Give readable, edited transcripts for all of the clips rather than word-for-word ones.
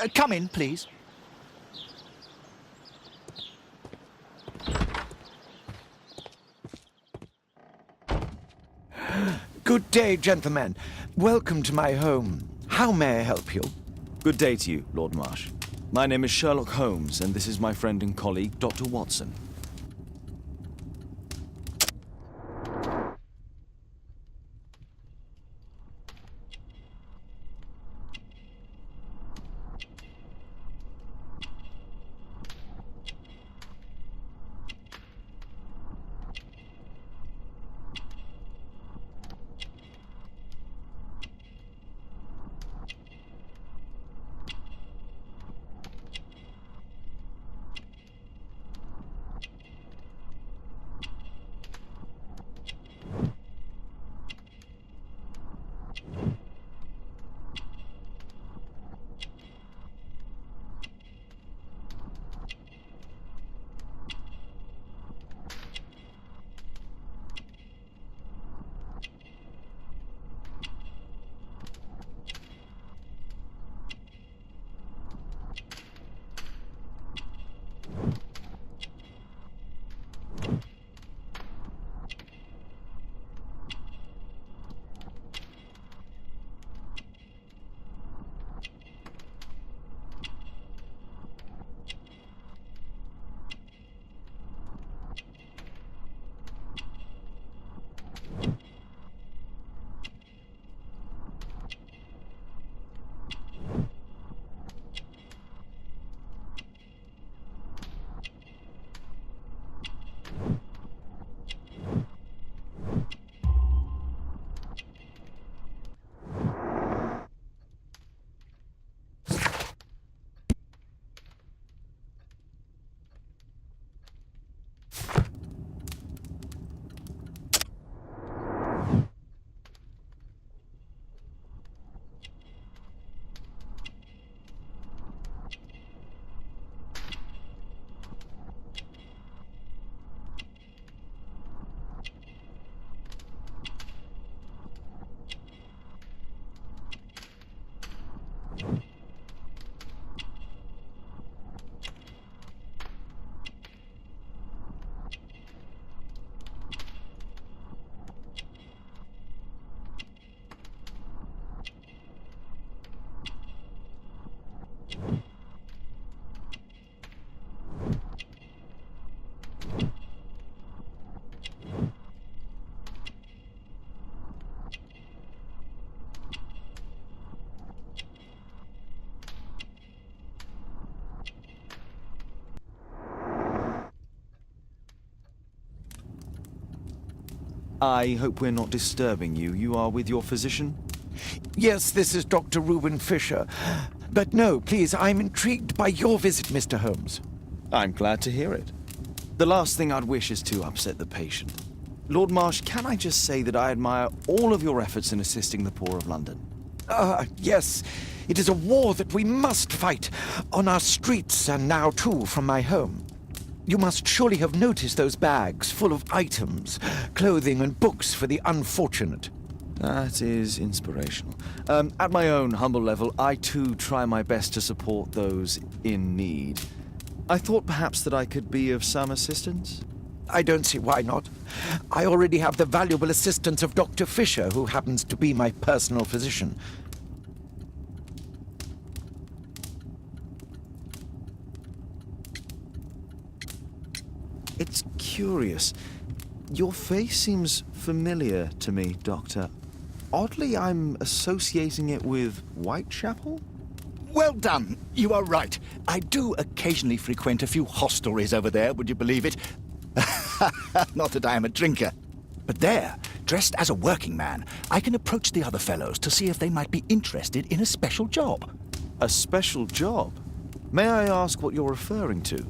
Come in, please. Good day, gentlemen. Welcome to my home. How may I help you? Good day to you, Lord Marsh. My name is Sherlock Holmes, and this is my friend and colleague, Dr. Watson. I hope we're not disturbing you. You are with your physician? Yes, this is Dr. Reuben Fisher. But no, please, I'm intrigued by your visit, Mr. Holmes. I'm glad to hear it. The last thing I'd wish is to upset the patient. Lord Marsh, can I just say that I admire all of your efforts in assisting the poor of London? Yes. It is a war that we must fight, on our streets and now, too, from my home. You must surely have noticed those bags full of items, clothing and books for the unfortunate. That is inspirational. At my own humble level, I too try my best to support those in need. I thought perhaps that I could be of some assistance. I don't see why not. I already have the valuable assistance of Dr. Fisher, who happens to be my personal physician. It's curious. Your face seems familiar to me, Doctor. Oddly, I'm associating it with Whitechapel? Well done. You are right. I do occasionally frequent a few hostelries over there, would you believe it? Not that I am a drinker. But there, dressed as a working man, I can approach the other fellows to see if they might be interested in a special job. A special job? May I ask what you're referring to?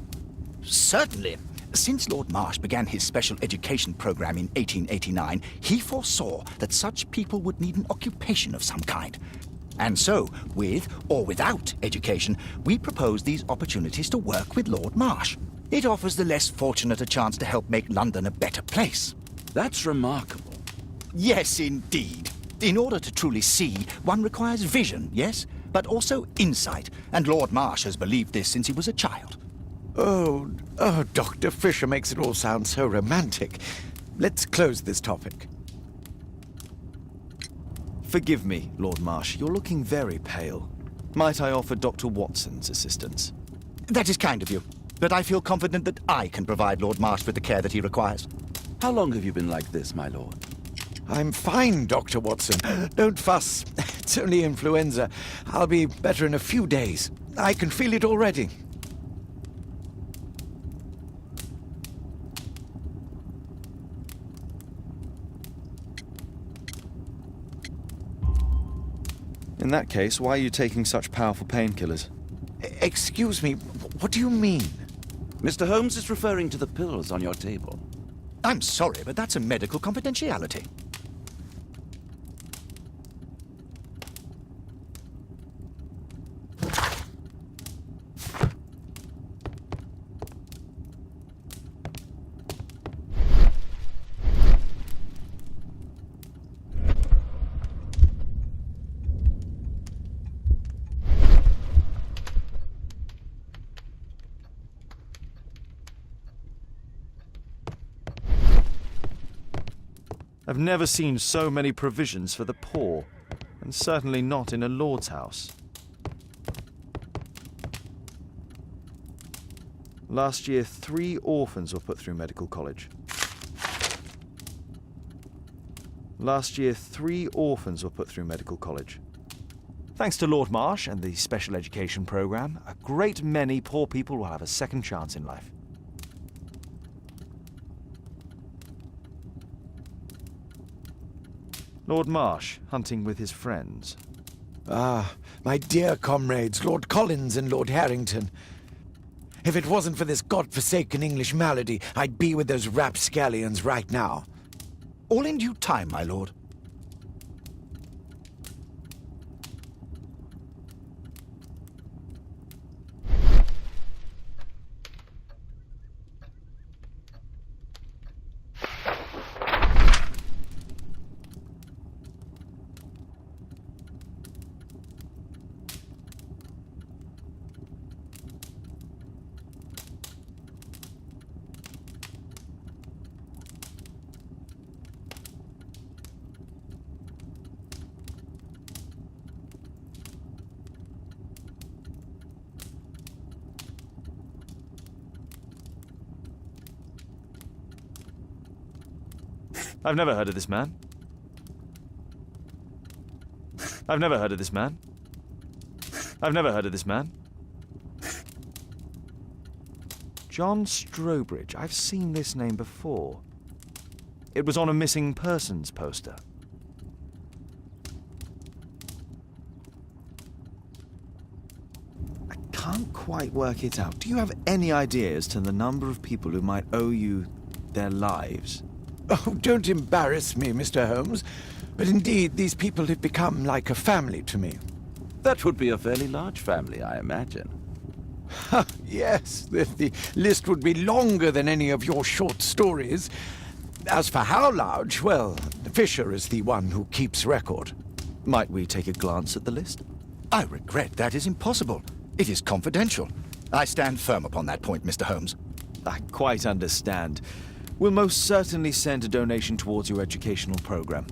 Certainly. Since Lord Marsh began his special education program in 1889, he foresaw that such people would need an occupation of some kind. And so, with or without education, we propose these opportunities to work with Lord Marsh. It offers the less fortunate a chance to help make London a better place. That's remarkable. Yes, indeed. In order to truly see, one requires vision, yes? but also insight, and Lord Marsh has believed this since he was a child. Oh, Dr. Fisher makes it all sound so romantic. Let's close this topic. Forgive me, Lord Marsh. You're looking very pale. Might I offer Dr. Watson's assistance? That is kind of you, but I feel confident that I can provide Lord Marsh with the care that he requires. How long have you been like this, my lord? I'm fine, Dr. Watson. Don't fuss. It's only influenza. I'll be better in a few days. I can feel it already. In that case, why are you taking such powerful painkillers? Excuse me, what do you mean? Mr. Holmes is referring to the pills on your table. I'm sorry, but that's a medical confidentiality. I've never seen so many provisions for the poor, and certainly not in a lord's house. Last year, 3 orphans were put through medical college. Last year, 3 orphans were put through medical college. Thanks to Lord Marsh and the special education program, a great many poor people will have a second chance in life. Lord Marsh, hunting with his friends. Ah, my dear comrades, Lord Collins and Lord Harrington. If it wasn't for this godforsaken English malady, I'd be with those rapscallions right now. All in due time, my lord. I've never heard of this man. I've never heard of this man. I've never heard of this man. John Strobridge. I've seen this name before. It was on a missing persons poster. I can't quite work it out. Do you have any idea as to the number of people who might owe you their lives? Oh, don't embarrass me, Mr. Holmes. But indeed, these people have become like a family to me. That would be a fairly large family, I imagine. Yes, the list would be longer than any of your short stories. As for how large, well, Fisher is the one who keeps record. Might we take a glance at the list? I regret that is impossible. It is confidential. I stand firm upon that point, Mr. Holmes. I quite understand. We'll most certainly send a donation towards your educational program.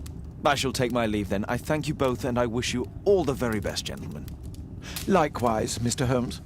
I shall take my leave then. I thank you both, and I wish you all the very best, gentlemen. Likewise, Mr. Holmes.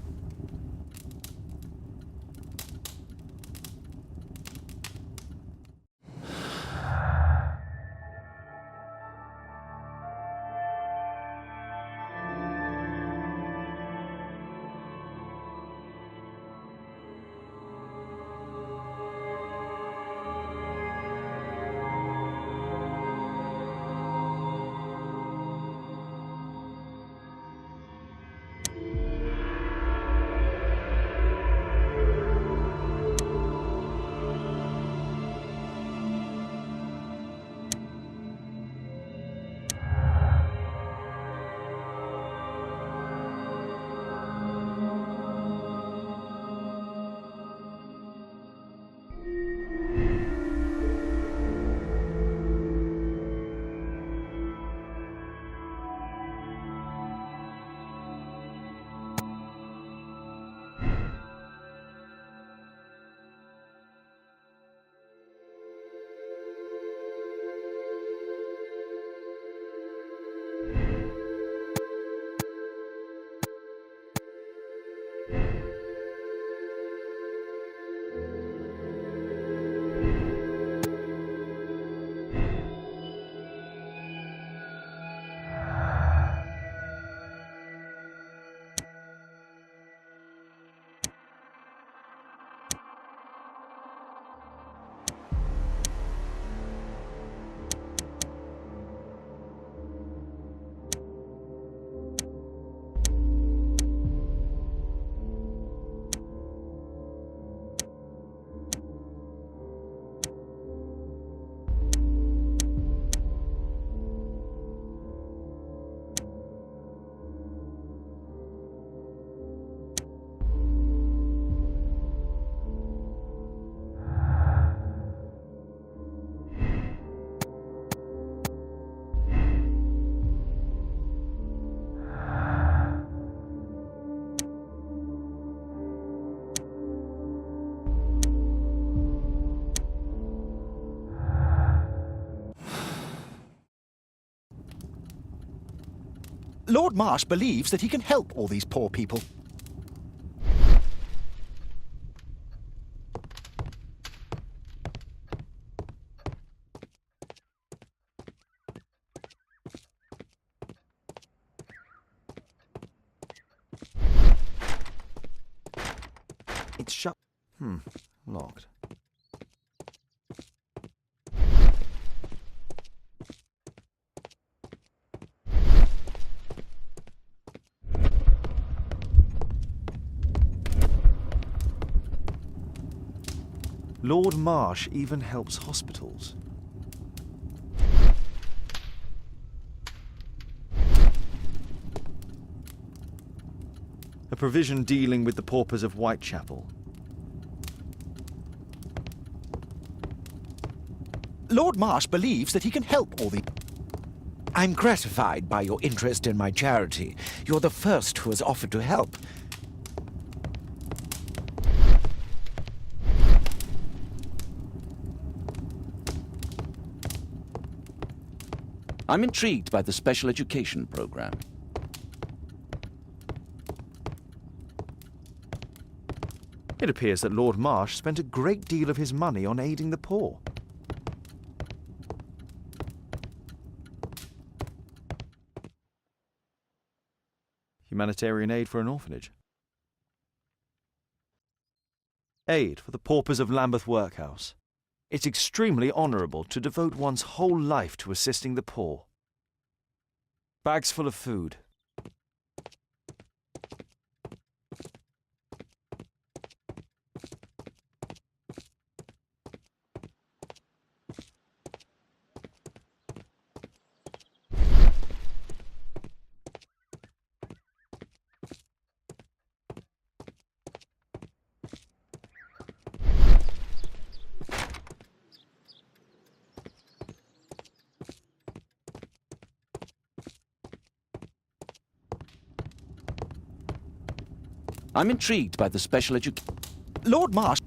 Lord Marsh believes that he can help all these poor people. It's shut. Locked. Lord Marsh even helps hospitals. A provision dealing with the paupers of Whitechapel. Lord Marsh believes that he can help all the... I'm gratified by your interest in my charity. You're the first who has offered to help. I'm intrigued by the special education program. It appears that Lord Marsh spent a great deal of his money on aiding the poor. Humanitarian aid for an orphanage. Aid for the paupers of Lambeth Workhouse. It's extremely honourable to devote one's whole life to assisting the poor. Bags full of food. I'm intrigued by the special education. Lord Marsh...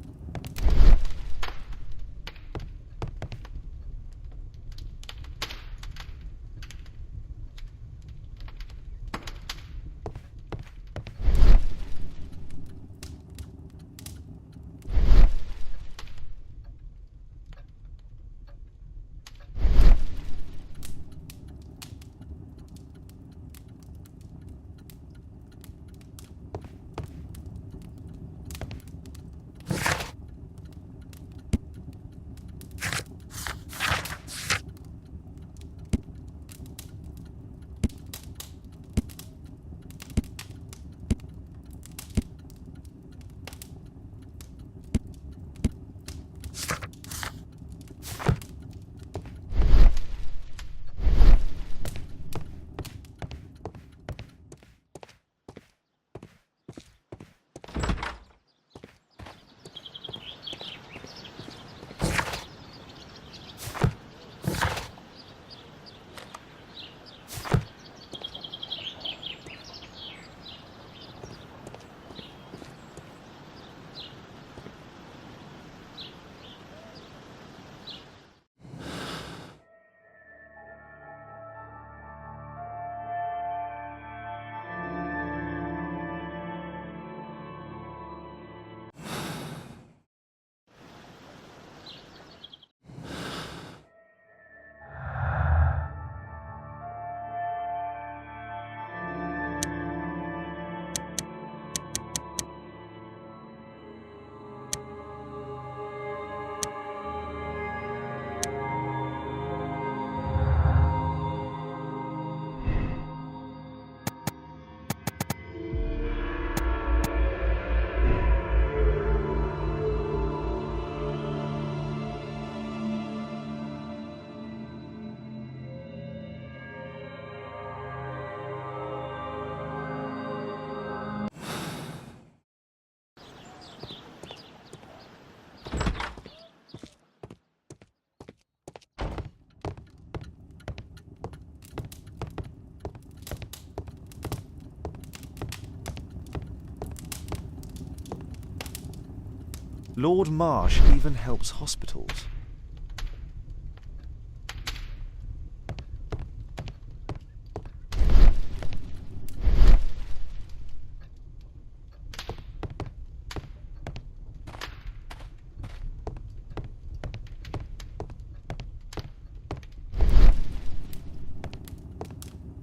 Lord Marsh even helps hospitals.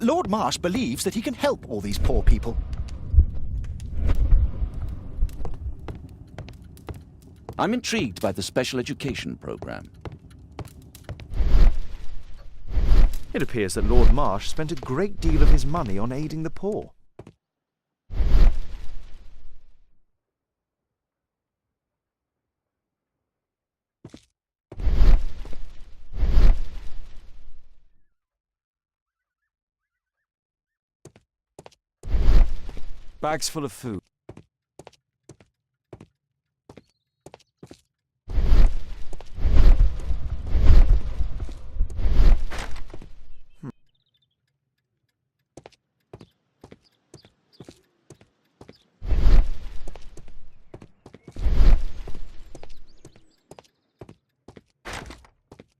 Lord Marsh believes that he can help all these poor people. I'm intrigued by the special education program. It appears that Lord Marsh spent a great deal of his money on aiding the poor. Bags full of food.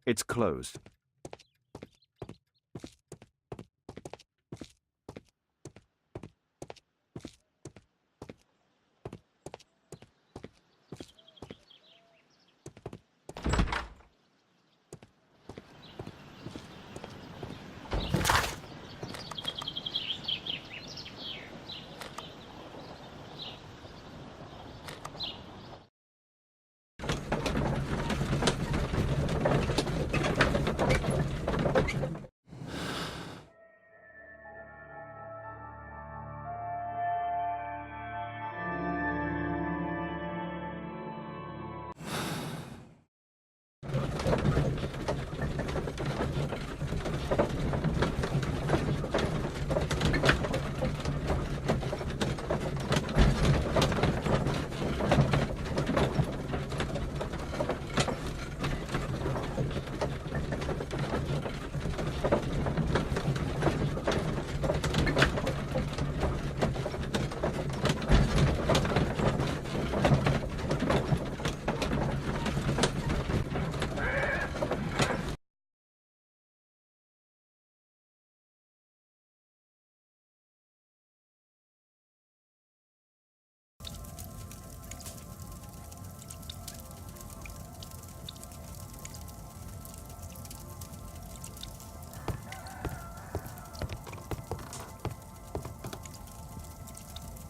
It's closed.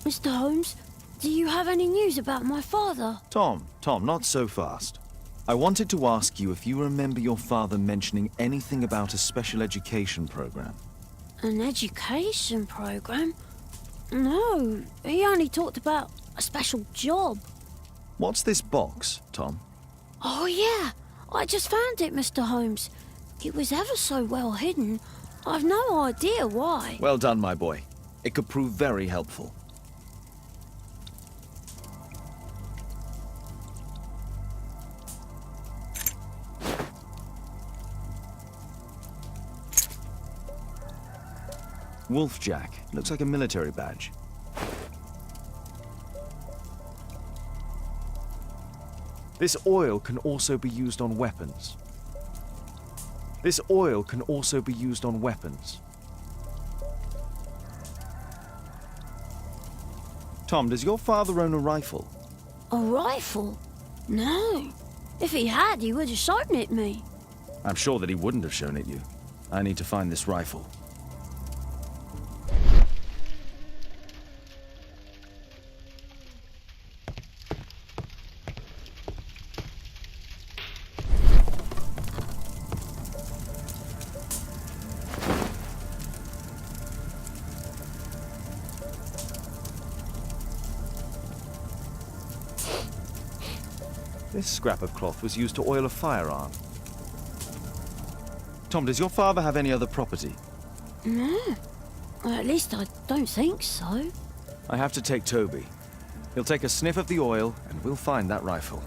Mr. Holmes, do you have any news about my father? Tom, not so fast. I wanted to ask you if you remember your father mentioning anything about a special education program. An education program? No, he only talked about a special job. What's this box, Tom? Oh yeah, I just found it, Mr. Holmes. It was ever so well hidden. I've no idea why. Well done, my boy. It could prove very helpful. Wolfjack. Looks like a military badge. This oil can also be used on weapons. This oil can also be used on weapons. Tom, does your father own a rifle? A rifle? No. If he had, he would have shown it me. I'm sure that he wouldn't have shown it you. I need to find this rifle. This scrap of cloth was used to oil a firearm. Tom, does your father have any other property? No. At least I don't think so. I have to take Toby. He'll take a sniff of the oil, and we'll find that rifle.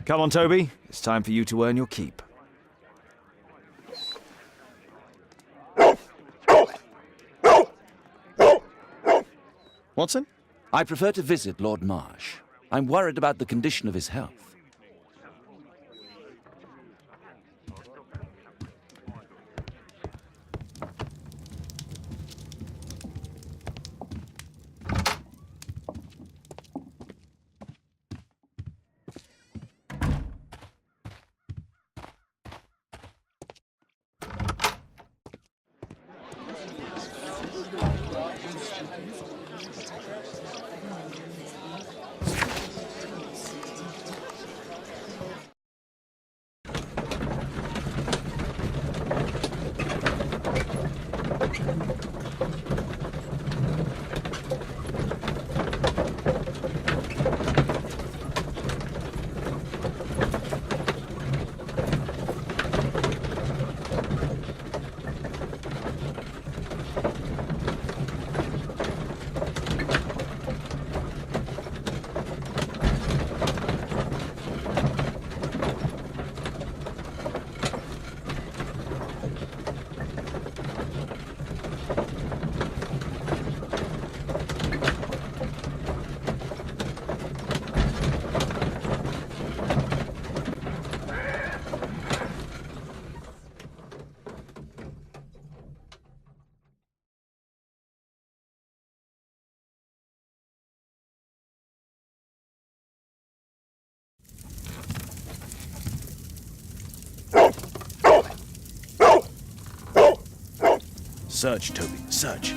Come on, Toby. It's time for you to earn your keep. Watson? I prefer to visit Lord Marsh. I'm worried about the condition of his health. Search, Toby, search.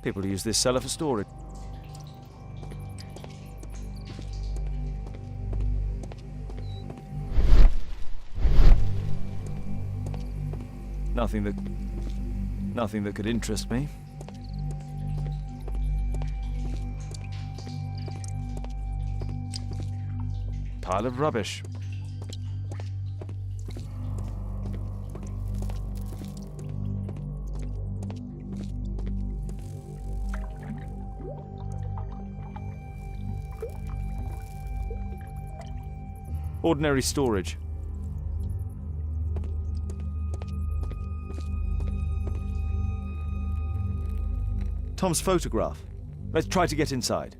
People use this cellar for storage. Nothing that could interest me. pile of rubbish. Ordinary storage. Tom's photograph. Let's try to get inside.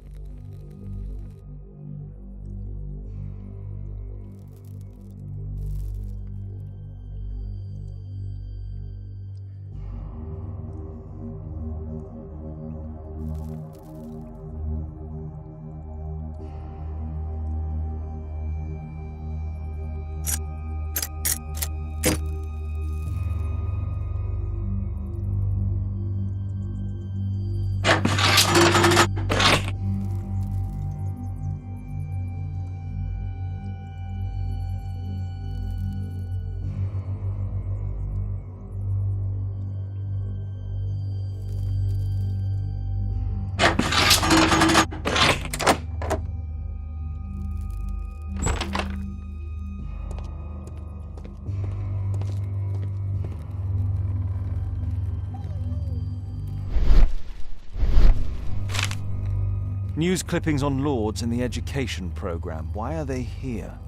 News clippings on Lords and the education program. Why are they here?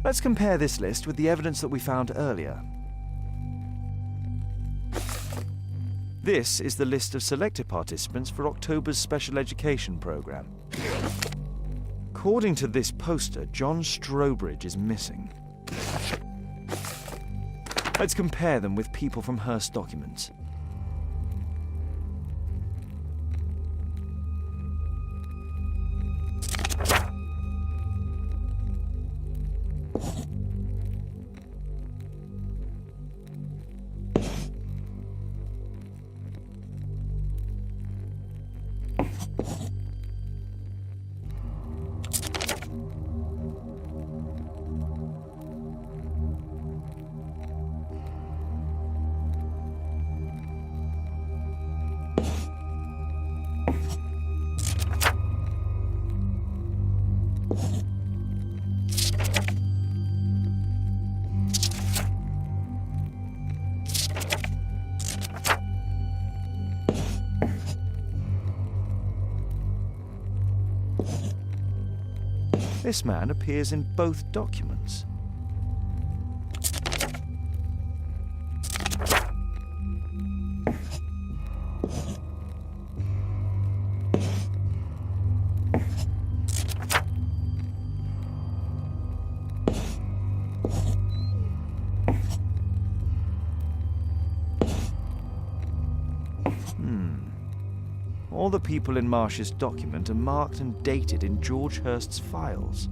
Let's compare this list with the evidence that we found earlier. This is the list of selected participants for October's special education program. According to this poster, John Strobridge is missing. Let's compare them with people from Hearst documents. This man appears in both documents. All the people in Marsh's document are marked and dated in George Hearst's files.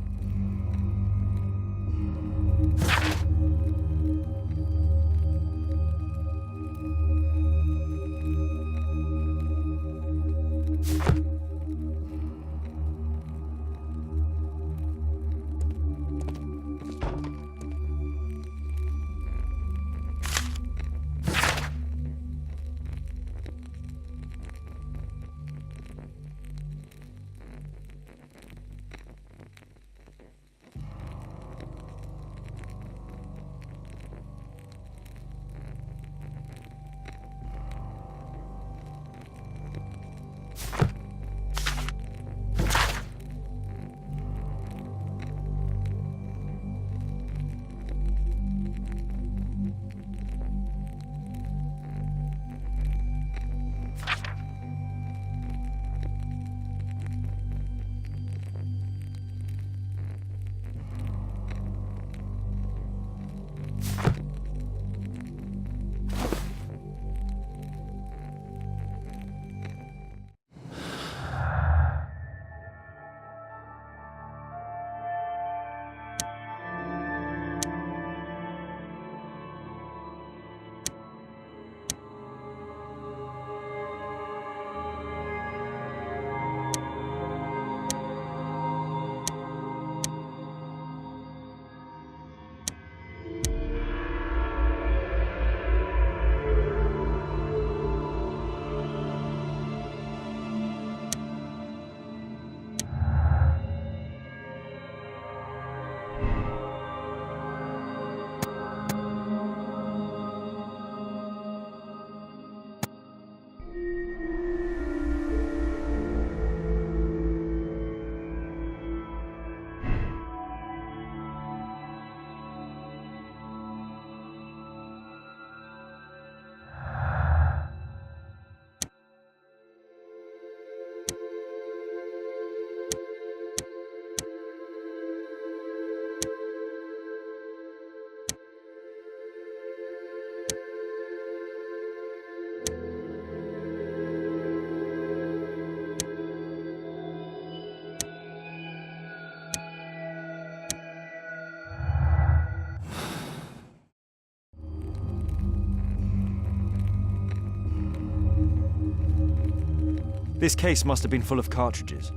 This case must have been full of cartridges.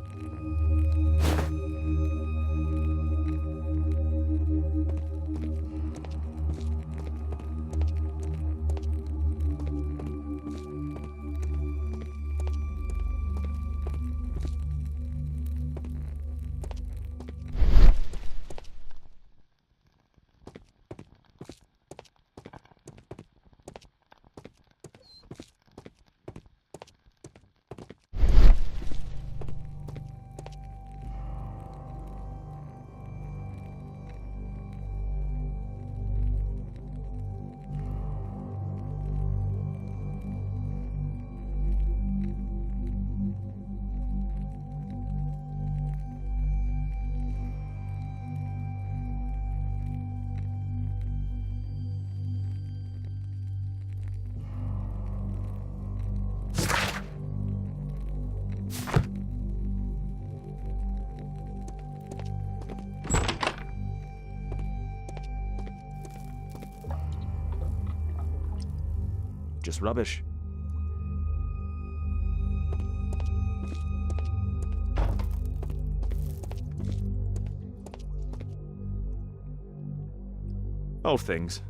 Just rubbish. Old things.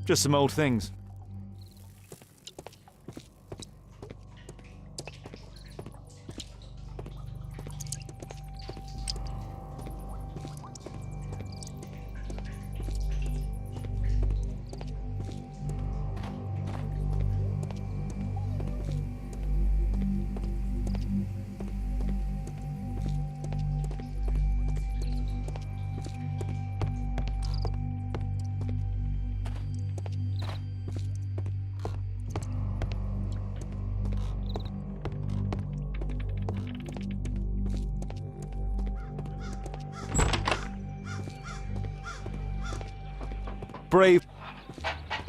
Just some old things.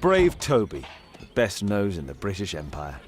Brave Toby, best nose in the British Empire.